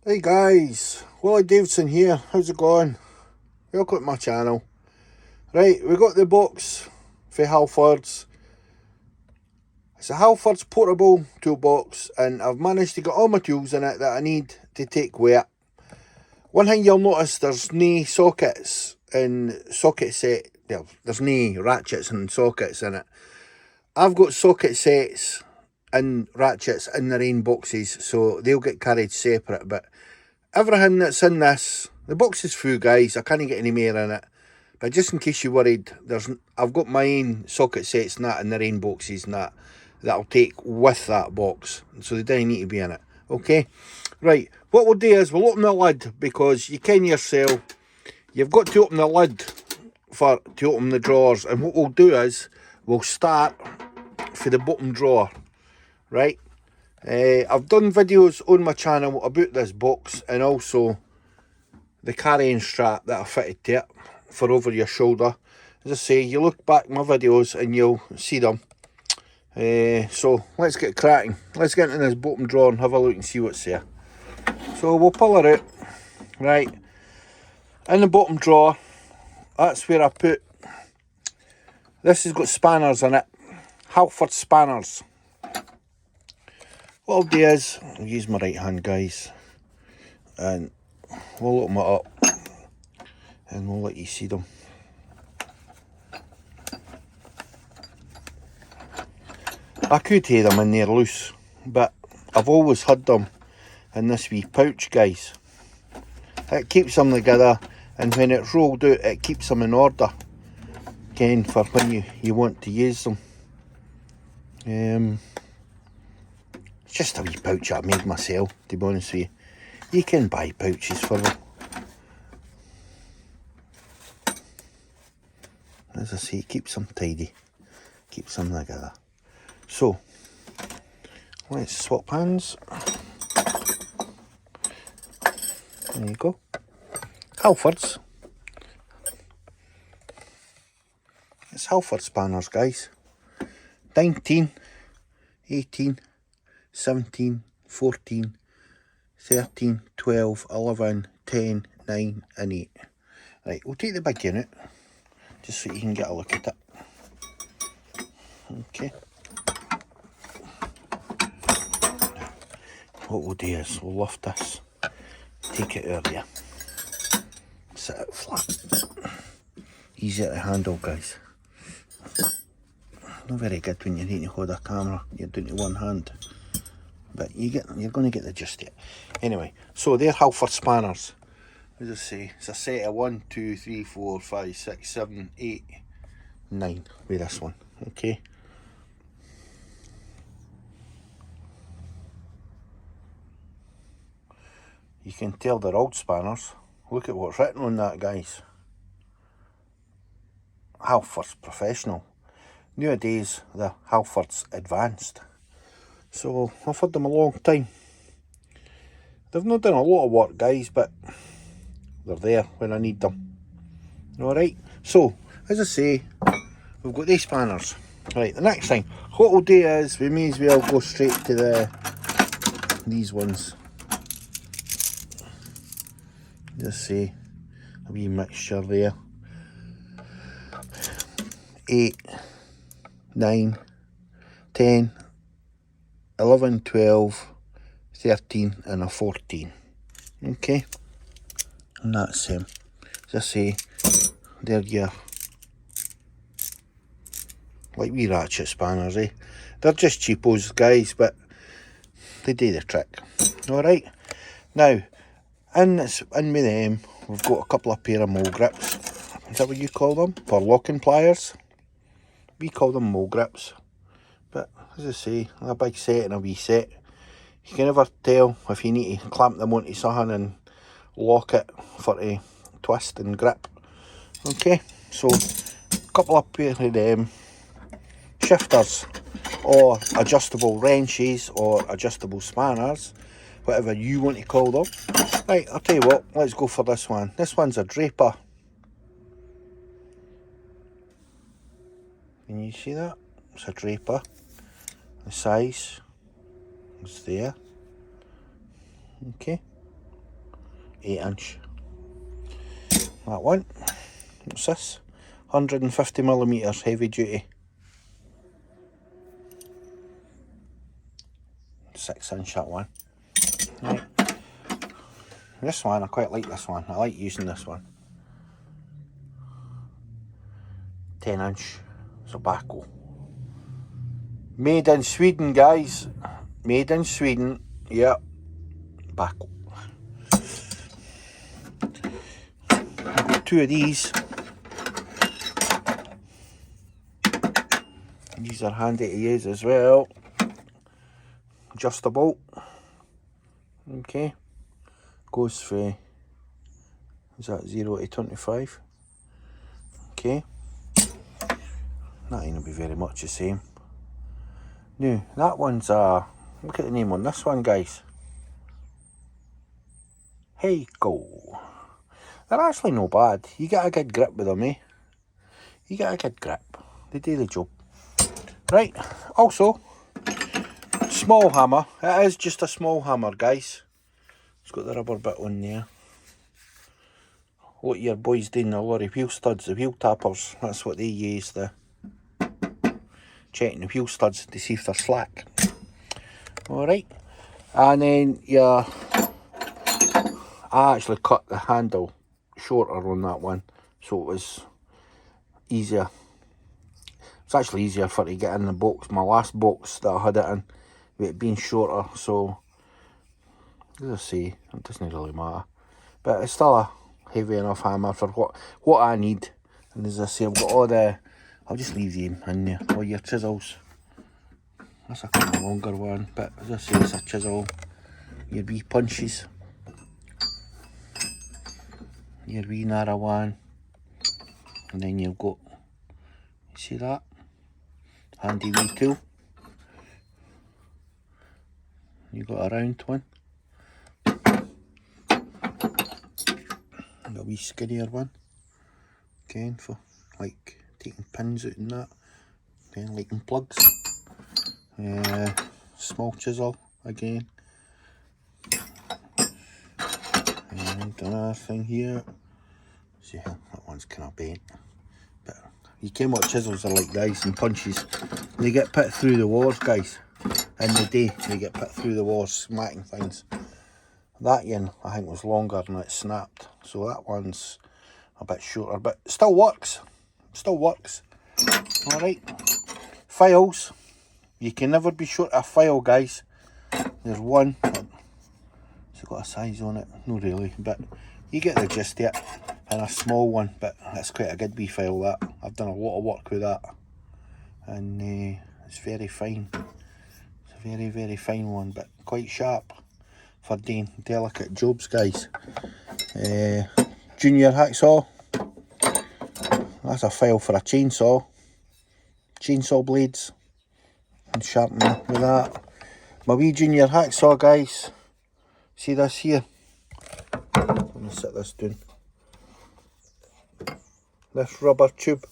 Hey guys, Willie Davidson here. How's it going? Welcome to my channel. Right, we got the box for Halfords. It's a Halfords portable toolbox, and I've managed to get all my tools in it that I need to take with it. One thing you'll notice, there's no sockets and socket set. Well, there's no ratchets and sockets in it. I've got socket sets and ratchets in their own boxes, so they'll get carried separate, but everything that's in this, the box is full, guys. I can't get any more in it. But just in case you're worried, I've got my own socket sets and that in their own boxes and that I'll take with that box. So they don't need to be in it. Okay? Right, what we'll do is we'll open the lid, because you can yourself, you've got to open the lid to open the drawers. And what we'll do is we'll start for the bottom drawer. Right? I've done videos on my channel about this box, and also the carrying strap that I fitted to it for over your shoulder. As I say, you look back my videos and you'll see them. So let's get cracking. Let's get into this bottom drawer and have a look and see what's there. So we'll pull her out. Right, in the bottom drawer, that's where I put, this has got spanners in it, Halfords spanners. What I'll do is, I'll use my right hand, guys, and we'll open it up and we'll let you see them. I could have them in there loose, but I've always had them in this wee pouch, guys. It keeps them together, and when it's rolled out, it keeps them in order again for when you want to use them. It's just a wee pouch I made myself, to be honest with you. You can buy pouches for them. As I say, it keeps them tidy, keeps them together. So, let's swap hands. There you go. Halfords. It's Halfords spanners, guys. 19, 18, 17, 14, 13, 12, 11, 10, 9 and 8. Right, we'll take the big unit, just so you can get a look at it. Okay. What we'll do is we'll lift this, take it out of there, sit it flat. Easier to handle, guys. Not very good when you need to hold a camera, you're doing it one hand. But you're going to get the gist of it. Anyway, so they're Halfords spanners. As I say, it's a set of 1, 2, 3, 4, 5, 6, 7, 8, 9 with this one. Okay. You can tell they're old spanners. Look at what's written on that, guys. Halfords Professional. Nowadays, they're Halfords Advanced. So, I've had them a long time. They've not done a lot of work, guys, but they're there when I need them. Alright, so, as I say, we've got these spanners. Right, the next thing, what we'll do is, we may as well go straight to these ones. Just say, a wee mixture there. 8, 9, 10, 11, 12, 13 and a 14. Okay, and that's as I say, they're your like wee ratchet spanners, eh? They're just cheapos, guys, but they do the trick. Alright, now in with them, we've got a couple of pair of mole grips. Is that what you call them? For locking pliers? We call them mole grips. But as I say, a big set and a wee set. You can never tell if you need to clamp them onto something and lock it for a twist and grip. Okay, so a couple of pair of them. Shifters or adjustable wrenches or adjustable spanners, whatever you want to call them. Right, I'll tell you what, let's go for this one. This one's a draper. Can you see that? It's a draper. The size is there. Okay. 8-inch. That one, what's this? 150mm heavy duty. 6-inch that one. Right. This one, I quite like this one. I like using this one. 10-inch tobacco. Made in Sweden, guys. Made in Sweden. Yep. Tobacco. I've got 2 of these. These are handy to use as well. Adjustable. Okay. Goes for, is that 0 to 25? Okay. That ain't gonna be very much the same. Now, that one's look at the name on this one, guys. Heiko. They're actually no bad. You get a good grip with them, eh? You get a good grip. They do the job. Right, also, small hammer. It is just a small hammer, guys. It's got the rubber bit on there. What your boys do in the lorry wheel studs, the wheel tappers, that's what they use, the checking the wheel studs to see if they're slack. Alright, and then I actually cut the handle shorter on that one, so it was easier. It's actually easier for it to get in the box. My last box that I had it in, with it being shorter, so as I say, it doesn't really matter. But it's still a heavy enough hammer for what I need. And as I say, I've got all the, I'll just leave them in there, all your chisels. That's a kind of longer one, but as I say, it's a chisel. Your wee punches. Your wee narrow one. And then you've got, you see that? Handy wee tool. You've got a round one. And a wee skinnier one. Again, for like taking pins out and that. Again, like in plugs. Small chisel again. And another thing here. See, that one's kind of bent. But you can what chisels are like, guys, and punches. They get put through the walls, guys. In the day, they get put through the walls, smacking things. That one, I think, was longer and it snapped. So that one's a bit shorter, but still works. Still works. Alright. Files. You can never be short of a file, guys. There's one. It's got a size on it. No really, but you get the gist of it. And a small one, but that's quite a good wee file, that. I've done a lot of work with that. And it's very fine. It's a very, very fine one, but quite sharp for doing delicate jobs, guys. Junior hacksaw. That's a file for a chainsaw. Chainsaw blades. And sharpen them with that. My wee junior hacksaw, guys. See this here? I'm going to set this down. This rubber tube.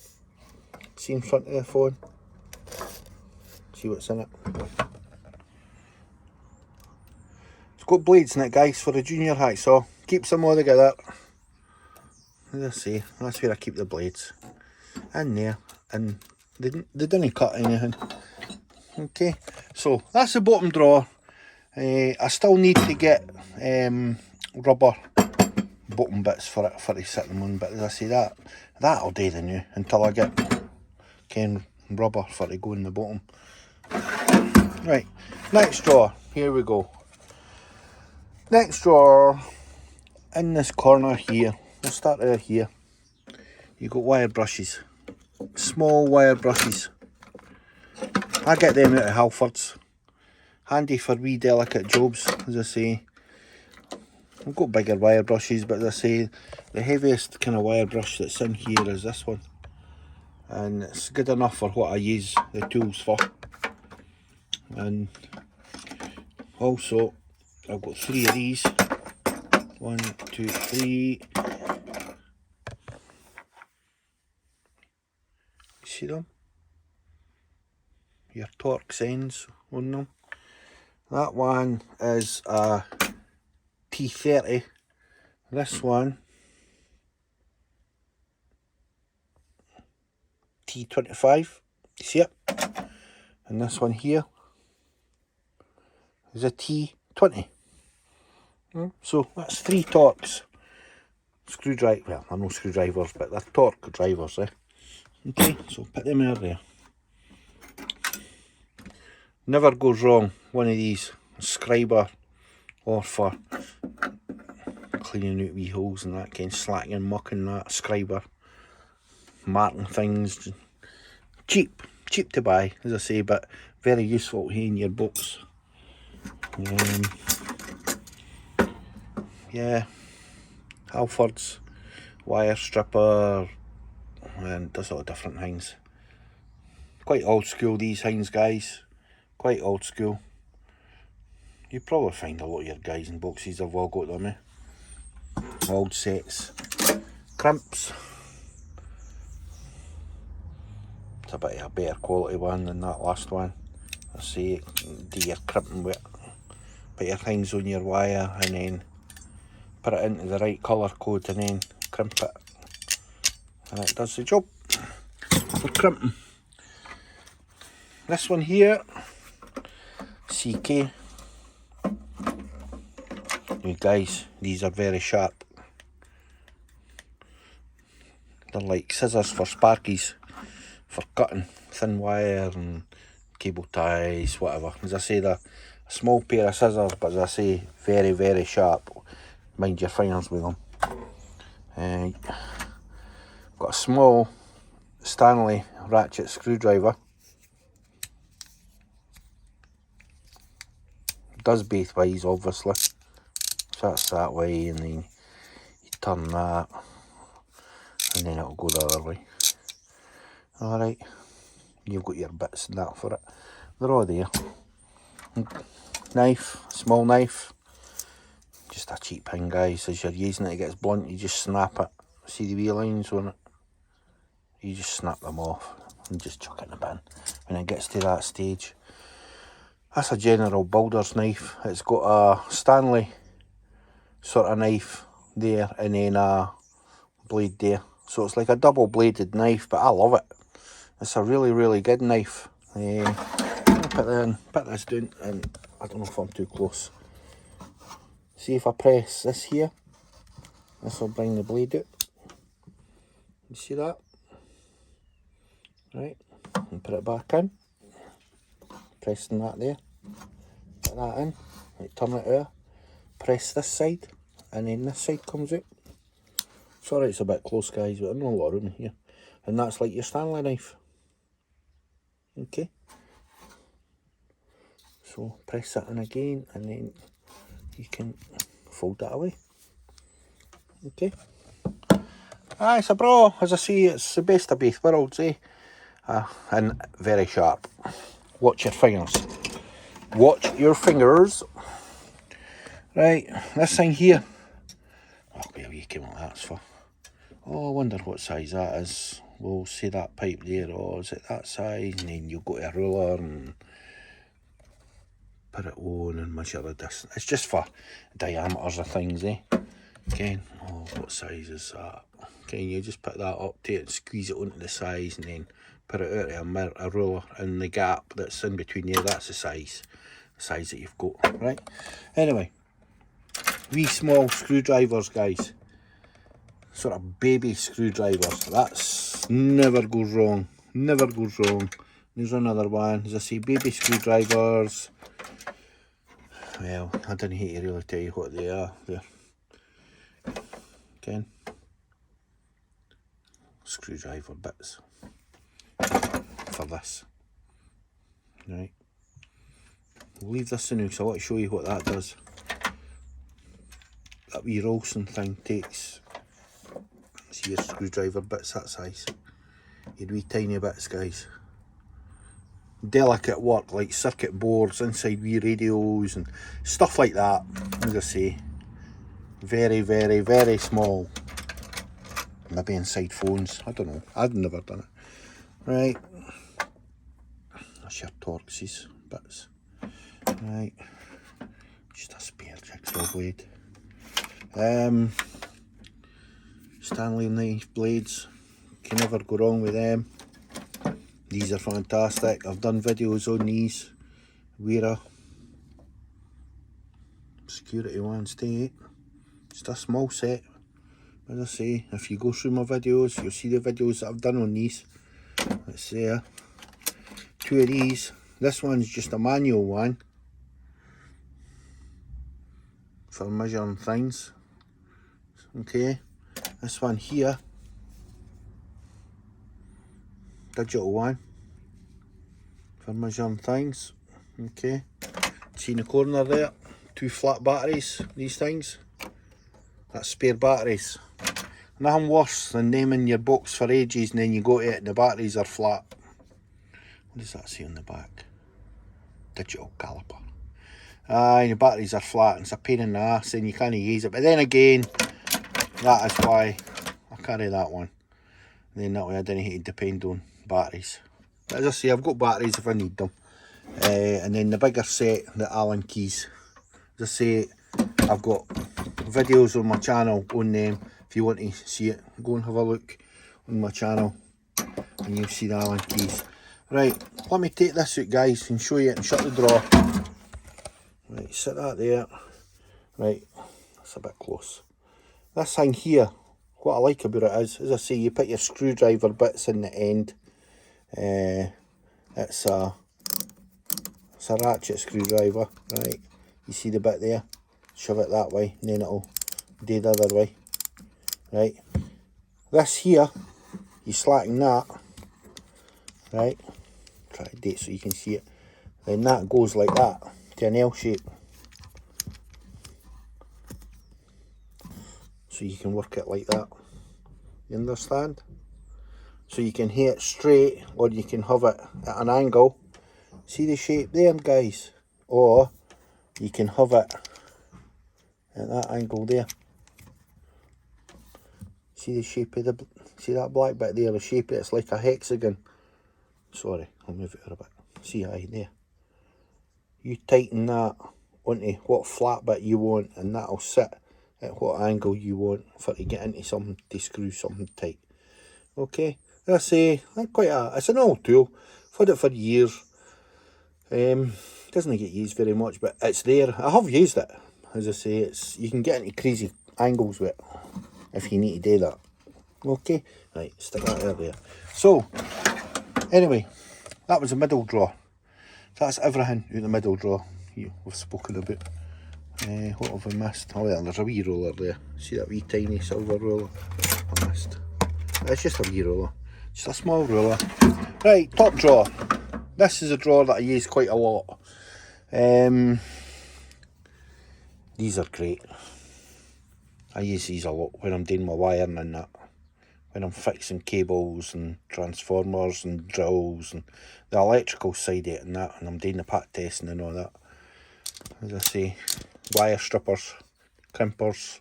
See in front of the phone? See what's in it. It's got blades in it, guys, for a junior hacksaw. Keeps them all together. As I say, that's where I keep the blades. In there. And they didn't cut anything. Okay, so that's the bottom drawer. I still need to get rubber bottom bits for it to sit them on, but as I say, that'll do the new until I get rubber for to go in the bottom. Right, next drawer, here we go. Next drawer, in this corner here, we'll start out here. You've got wire brushes, small wire brushes. I get them out of Halfords. Handy for wee delicate jobs, as I say. I've got bigger wire brushes, but as I say, the heaviest kind of wire brush that's in here is this one. And it's good enough for what I use the tools for. And also, I've got 3 of these. 1, 2, 3. See them? Your Torx ends on them. That one is a T30. This one, T25, you see it? And this one here is a T20. So that's 3 Torx screwdriver. Well, they're no screwdrivers, but they're torque drivers, eh? Okay, so put them out there. Never goes wrong, one of these, scriber, or for cleaning out wee holes and that, kind of slacking and mucking that, scriber, marking things. Cheap to buy, as I say, but very useful here in your books. Yeah, Halfords wire stripper, and does a lot of different things. Quite old school, these things, guys. Quite old school. You probably find a lot of your guys in boxes have all got them, eh? Old sets. Crimps. It's a bit of a better quality one than that last one. I say, do your crimping with it. Put your things on your wire and then put it into the right colour code and then crimp it. And it does the job for crimping. This one here, CK. You guys, these are very sharp. They're like scissors for sparkies, for cutting thin wire and cable ties, whatever. As I say, they're a small pair of scissors, but as I say, very, very sharp. Mind your fingers with them. Got a small Stanley ratchet screwdriver. Does both ways, obviously. So that's that way, and then you turn that, and then it'll go the other way. Alright, you've got your bits and that for it. They're all there. Knife, small knife. Just a cheap thing, guys. As you're using it, it gets blunt, you just snap it. See the wee lines on it? You just snap them off and just chuck it in the bin when it gets to that stage. That's a general builder's knife. It's got a Stanley sort of knife there and then a blade there. So it's like a double bladed knife, but I love it. It's a really, really good knife. I'll put this down, and I don't know if I'm too close. See if I press this here, this will bring the blade out. You see that? Right, and put it back in. Pressing that there. Put that in. Right, turn it out. Press this side, and then this side comes out. Sorry it's a bit close, guys, but there's not a lot of room here. And that's like your Stanley knife. Okay. So press that in again, and then you can fold that away. Okay. It's a bra. As I say, it's the best of both worlds, eh? And very sharp. Watch your fingers. Watch your fingers. Right, this thing here. Oh, where you came on that's for. Oh, I wonder what size that is. We'll see that pipe there. Oh, is it that size? And then you'll go to a ruler and put it on and measure the distance. It's just for diameters of things, eh? Okay. Oh, what size is that? Okay, you just put that up to it, squeeze it onto the size, and then put it out to a ruler, and the gap that's in between there, that's the size that you've got, right? Anyway, wee small screwdrivers, guys. Sort of baby screwdrivers. That's never goes wrong. Never goes wrong. There's another one. As I say, baby screwdrivers. Well, I didn't hate to really tell you what they are. They're 10 screwdriver bits for this. Right. We'll leave this in now because I want to show you what that does. That wee Rolson thing takes, see your screwdriver bits that size. You'd wee tiny bits, guys. Delicate work like circuit boards inside wee radios and stuff like that. As I say, very, very, very small. Maybe inside phones, I don't know, I've never done it. Right, that's your Torxes bits. Right, just a spare jigsaw blade. Stanley knife blades, can never go wrong with them. These are fantastic. I've done videos on these. Weira security ones too. Just a small set. As I say, if you go through my videos, you'll see the videos that I've done on these. It's there. Two of these. This one's just a manual one for measuring things. Okay. This one here, digital one for measuring things. Okay. See in the corner there, two flat batteries, these things. That's spare batteries. Nothing worse than naming your box for ages and then you go to it and the batteries are flat. What does that say on the back? Digital caliper. Aye, the batteries are flat and it's a pain in the ass and you can't use it. But then again, that is why I carry that one. And then that way I don't have to depend on batteries. But as I say, I've got batteries if I need them. And then the bigger set, the Allen keys. As I say, I've got videos on my channel on them. If you want to see it, go and have a look on my channel and you'll see the Allen keys. Right, let me take this out, guys, and show you it and shut the drawer. Right, sit that there. Right, that's a bit close. This thing here, what I like about it is, as I say, you put your screwdriver bits in the end. It's a ratchet screwdriver, right? You see the bit there? Shove it that way, and then it'll do the other way. Right? This here, you slacken that, right? Try to do it so you can see it. Then that goes like that, to an L shape. So you can work it like that. You understand? So you can hit it straight or you can have it at an angle. See the shape there, guys? Or you can have it at that angle there. See the shape of the, see that black bit there, the shape of it's like a hexagon. Sorry, I'll move it a bit. See aye there. You tighten that onto what flat bit you want and that'll sit at what angle you want for to get into something, to screw something tight. Okay, as I say, it's an old tool. I've had it for years. Doesn't get used very much, but it's there. I have used it. As I say, you can get into crazy angles with it if you need to do that. Okay, right, stick that there. So, anyway, that was the middle drawer. That's everything out the middle drawer we've spoken about. What have I missed? Oh yeah, there's a wee roller there. See that wee tiny silver roller? I missed. It's just a wee roller. Just a small roller. Right, top drawer. This is a drawer that I use quite a lot. These are great. I use these a lot when I'm doing my wiring and that. When I'm fixing cables and transformers and drills and the electrical side of it and that, and I'm doing the pat testing and all that. As I say, wire strippers, crimpers,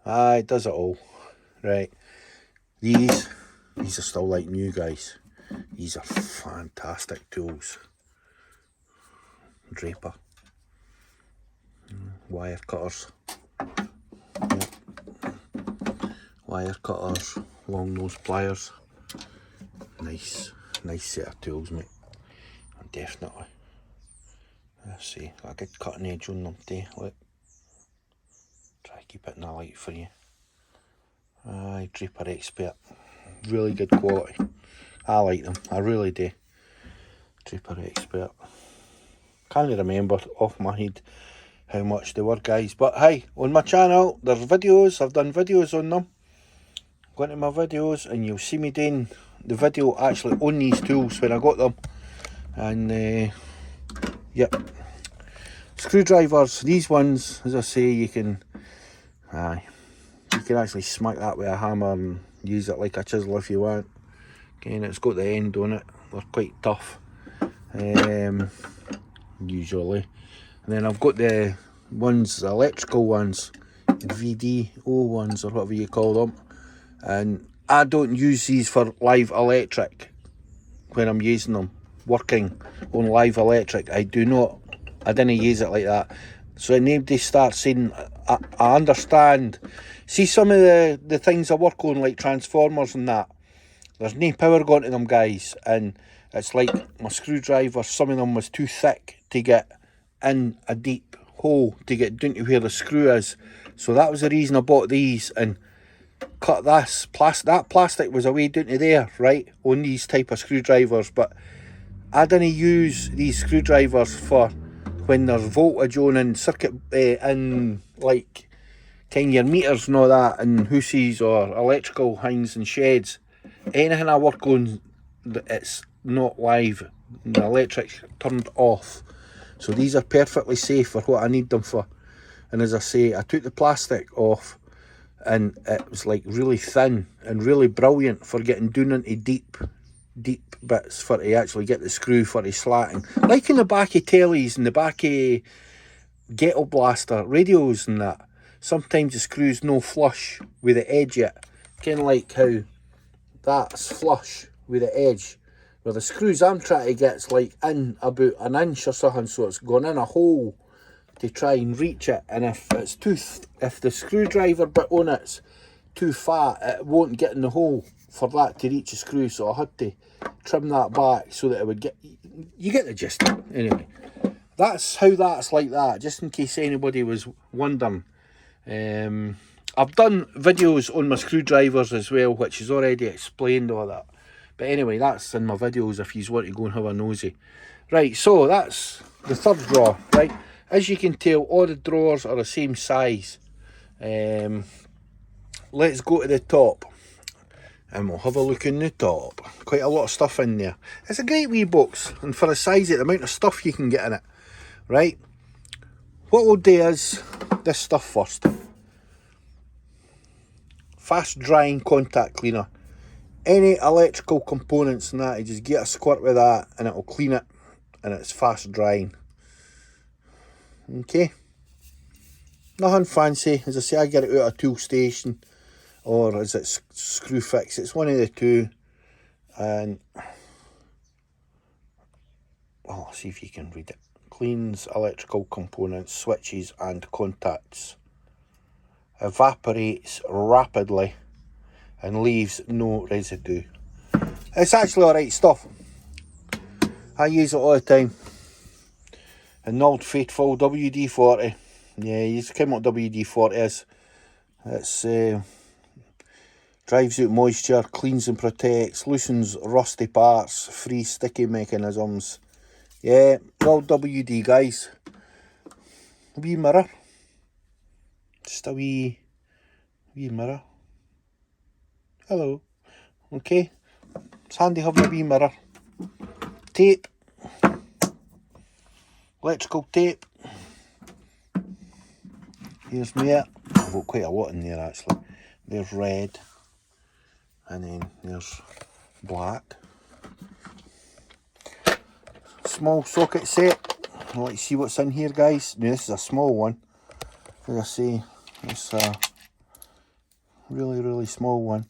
it does it all. Right, these are still like new, guys. These are fantastic tools. Draper, wire cutters, yep. Wire cutters, long nose pliers. Nice set of tools, mate. Definitely. Let's see, got a good cutting edge on them too. Look, try to keep it in the light for you. Aye, Draper Expert, really good quality. I like them, I really do. Draper Expert. Can't remember off my head how much they were, guys, but hey, on my channel there's videos. I've done videos on them. Go into my videos and you'll see me doing the video actually on these tools when I got them. And yep, screwdrivers, these ones, as I say, you can actually smack that with a hammer and use it like a chisel if you want. Again, it's got the end on it, they're quite tough, usually. And then I've got the ones, the electrical ones, VDO ones or whatever you call them. And I don't use these for live electric when I'm using them, working on live electric. I didn't use it like that. so nobody starts saying, I understand. See some of the things I work on, like transformers and that, there's no power going to them, guys, and it's like my screwdriver, some of them was too thick to get in a deep hole to get down to where the screw is. So that was the reason I bought these and cut this that plastic was away down to there, right, on these type of screwdrivers. But I didn't use these screwdrivers for when there's voltage on and circuit in, like kind of your meters and all that, and hooses or electrical things and sheds. Anything I work on, it's not live, the electric's turned off. So these are perfectly safe for what I need them for. And as I say, I took the plastic off and it was like really thin and really brilliant for getting down into deep bits for to actually get the screw for the slatting. Like in the back of tellies and the back of ghetto blaster radios and that, sometimes the screw's no flush with the edge yet. Kind of like how that's flush with the edge. Where the screws I'm trying to get's like in about an inch or something, so it's gone in a hole to try and reach it. And if it's if the screwdriver bit on it's too fat, it won't get in the hole for that to reach the screw. So I had to trim that back so that it would get, you get the gist. Anyway, that's how that's like that, just in case anybody was wondering. I've done videos on my screwdrivers as well, which is already explained all that. But anyway, that's in my videos if you want to go and have a nosy. Right, so that's the third drawer, right? As you can tell, all the drawers are the same size. Let's go to the top and we'll have a look in the top. Quite a lot of stuff in there. It's a great wee box, and for the size of the amount of stuff you can get in it, right? What we'll do is this stuff first. Fast drying contact cleaner. Any electrical components and that, you just get a squirt with that and it'll clean it, and it's fast drying. Okay, nothing fancy. As I say, I get it out of Tool Station, or is it Screw Fix? It's one of the two. And oh, see if you can read it. Cleans electrical components, switches and contacts. Evaporates rapidly and leaves no residue. It's actually alright stuff. I use it all the time. And the old faithful WD-40. Yeah, you just came up with WD-40 is. It's drives out moisture, cleans and protects, loosens rusty parts, free sticky mechanisms. Yeah, well, WD, guys. A wee mirror. Just a wee mirror. Hello. Okay. It's handy having a wee mirror. Tape. Electrical tape. Here's me. I've got quite a lot in there actually. There's red. And then there's black. Small socket set. I'll let you see what's in here, guys. Now this is a small one. As I say, it's a really small one.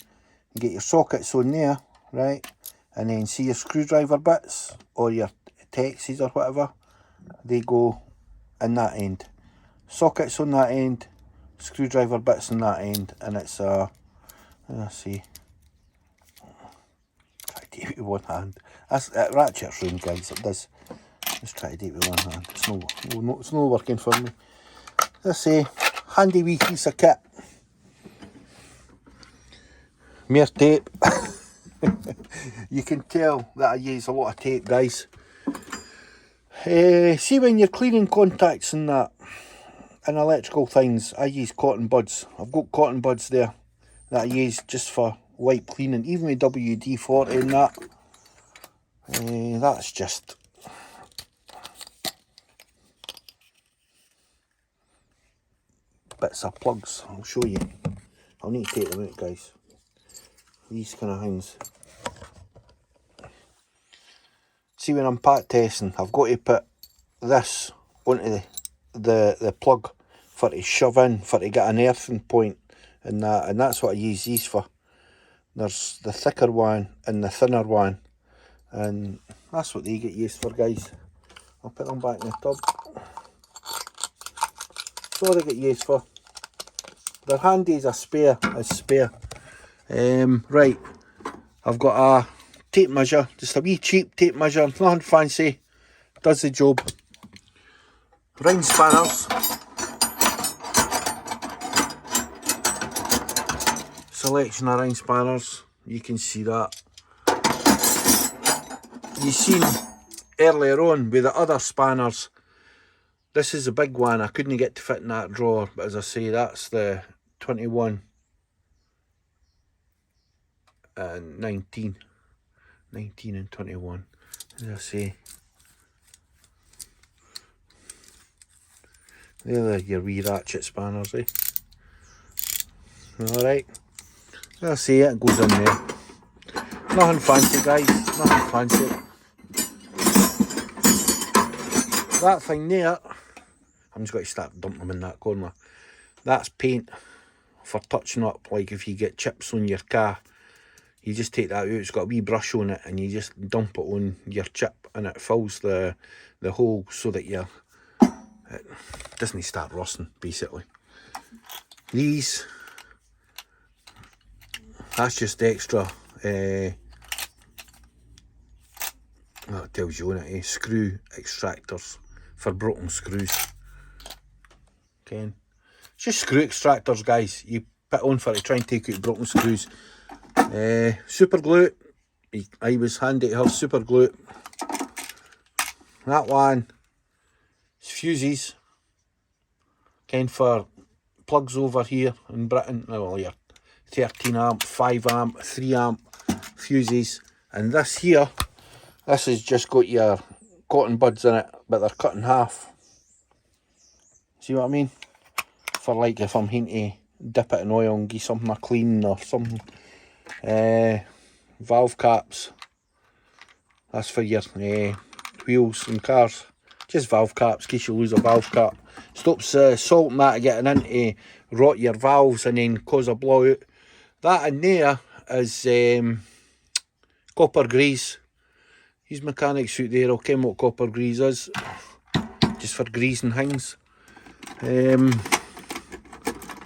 You get your sockets on there, right? And then see your screwdriver bits or your Texas or whatever, they go in that end. Sockets on that end, screwdriver bits on that end, and it's a, let's see, try to do it with one hand. That's, it ratchets round, guys, it does. Let's try to do it with one hand. It's not working for me. Let's say, handy wee piece of kit. Mere tape. You can tell that I use a lot of tape, guys. See, when you're cleaning contacts and that, and electrical things, I use cotton buds. I've got cotton buds there that I use just for wipe cleaning, even with WD-40 and that. That's just bits of plugs. I'll show you. I'll need to take them out, guys. These kind of things. See, when I'm pat testing, I've got to put this onto the plug for to shove in, for to get an earthing point and that, and that's what I use these for. There's the thicker one and the thinner one, and that's what they get used for, guys. I'll put them back in the tub. That's all they get used for. They're handy as a spare, right, I've got a tape measure, just a wee cheap tape measure, nothing fancy, does the job. Ring spanners. Selection of ring spanners, you can see that. You seen earlier on with the other spanners, this is a big one, I couldn't get to fit in that drawer, but as I say, that's the 21 and 19 and 21, as I say. They're your wee ratchet spanners, eh? Alright, as I say, it goes in there. Nothing fancy, guys, nothing fancy. That thing there, I'm just going to start dumping them in that corner. That's paint for touching up, like if you get chips on your car. You just take that out, it's got a wee brush on it, and you just dump it on your chip, and it fills the hole so that it doesn't start rusting, basically. These, that's just extra, that tells you on it, screw extractors for broken screws. Okay, it's just screw extractors, guys. You put on for to try and take out broken screws. Super glue, I was handy to have super glue. That one is fuses, kind for plugs over here in Britain. Well, your 13 amp, 5 amp, 3 amp fuses. And this here, this has just got your cotton buds in it, but they're cut in half. See what I mean? For like if I'm going to dip it in oil and give something a clean or something. Valve caps, that's for your wheels and cars. Just valve caps, in case you lose a valve cap. Stops salt and that getting into rot your valves and then cause a blowout. That in there is copper grease. These mechanics out there will ken what copper grease is, just for greasing things.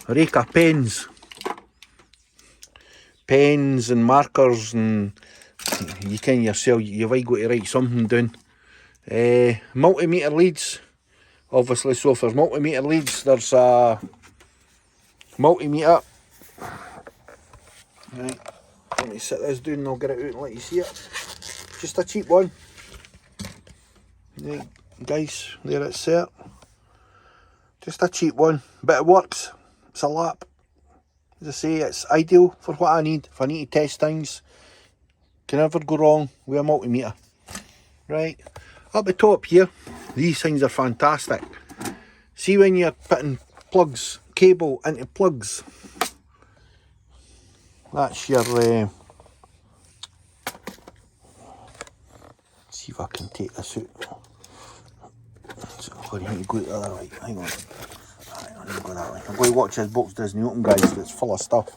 Rake of pens and markers, and you can yourself, you've got to write something down. Multimeter leads, obviously, so if there's multimeter leads, there's a multimeter. Right, let me set this down and I'll get it out and let you see it. Just a cheap one. Right, guys, there it's set. Just a cheap one, but it works. It's a lap. As I say, it's ideal for what I need. If I need to test things, can never go wrong with a multimeter. Right, up the top here, these things are fantastic. See when you're putting plugs, cable into plugs, that's your, see if I can take this out. So I'm going to go the other way, hang on. I'm going to watch this box doesn't open, guys, because it's full of stuff.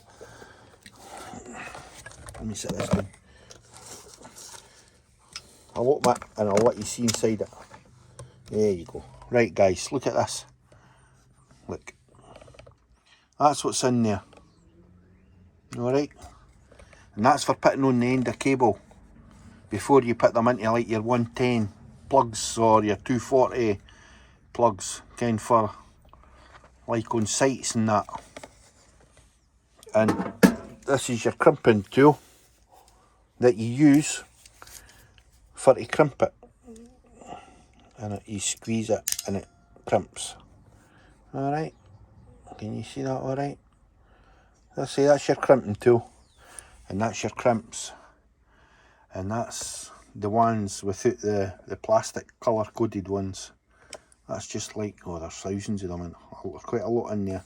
Let me set this down. I'll open it and I'll let you see inside it. There you go. Right, guys, look at this. Look. That's what's in there. Alright. And that's for putting on the end of cable before you put them into like your 110 plugs or your 240 plugs, kind for like on sites and that. And this is your crimping tool that you use for to crimp it, and you squeeze it and it crimps. Alright, can you see that alright? Let's say that's your crimping tool, and that's your crimps, and that's the ones without the plastic colour coded ones. That's just like, oh, there's thousands of them, and there's quite a lot in there.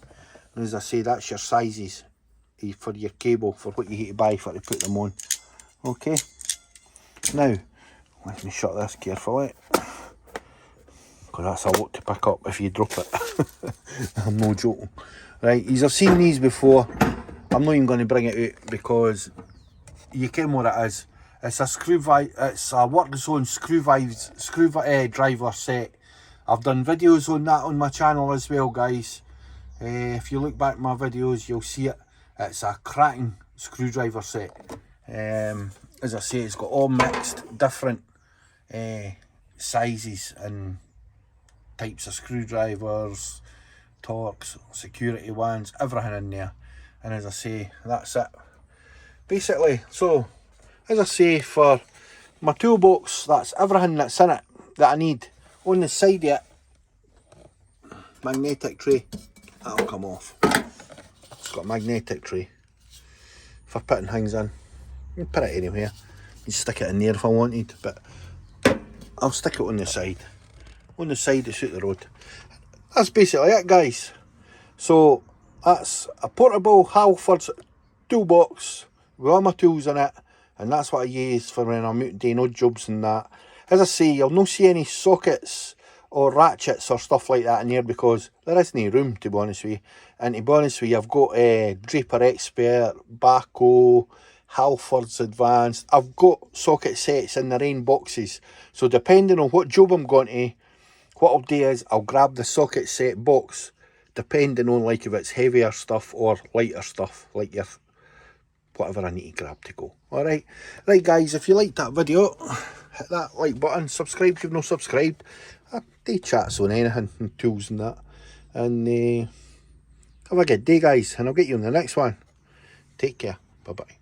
And as I say, that's your sizes for your cable, for what you need to buy for to put them on. Okay, now let me shut this carefully, because that's a lot to pick up if you drop it. I'm no joking. Right, you've seen these before. I'm not even going to bring it out because you can what it is. It's a it's a work zone driver set. I've done videos on that on my channel as well, guys. If you look back at my videos, you'll see it. It's a cracking screwdriver set. As I say, it's got all mixed different sizes and types of screwdrivers, torques, security ones, everything in there. And as I say, that's it basically. So as I say, for my toolbox, that's everything that's in it that I need. On the side of it, magnetic tray, that'll come off. It's got a magnetic tray for putting things in. You can put it anywhere. You stick it in there if I wanted, but I'll stick it on the side. On the side to suit the road. That's basically it, guys. So that's a portable Halfords toolbox with all my tools in it, and that's what I use for when I'm out doing odd jobs and that. As I say, you'll not see any sockets or ratchets or stuff like that in here because there isn't room, to be honest with you. And to be honest with you, I've got Draper Expert, Baco, Halfords Advanced. I've got socket sets in their own boxes. So depending on what job I'm going to, what I'll do is I'll grab the socket set box, depending on like if it's heavier stuff or lighter stuff, like your whatever I need to grab to go. Alright, right guys, if you liked that video, hit that like button, subscribe if you've not subscribed. I do chats on anything and tools and that. And have a good day, guys, and I'll get you on the next one. Take care, bye bye.